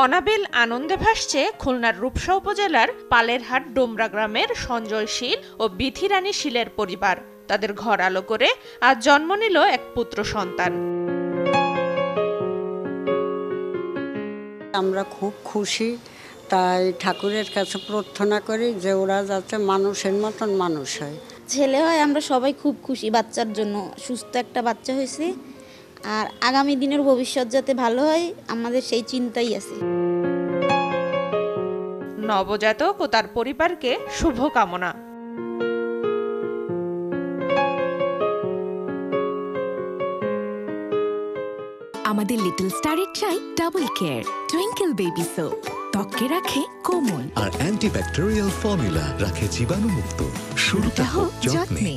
অনাবিল আনন্দে ভাসছে খুলনার রূপসা উপজেলার পালেরহাট ডোমরা গ্রামের সঞ্জয় শীল ও বিথিরানী শীলের পরিবার। তাদের ঘর আলো করে আজ জন্ম নিল এক পুত্র সন্তান। আমরা খুব খুশি, তাই ঠাকুরের কাছে প্রার্থনা করি যে ওরা যাতে মানুষের মতন মানুষ হয়। ছেলে হয়, আমরা সবাই খুব খুশি বাচ্চার জন্য। সুস্থ একটা বাচ্চা হয়েছে, আর আগামী দিনের ভবিষ্যৎ যাতে ভালো হয় আমাদের সেই চিন্তাই আছে। নবজাতক ও তার পরিবারকে শুভকামনা। আমাদের লিটল স্টারের চাই double care twinkle baby soap, ত্বকে রাখে কোমল আর অ্যান্টিব্যাকটেরিয়াল ফর্মুলা রাখে জীবাণুমুক্ত। শুরুটা হোক যত্নে।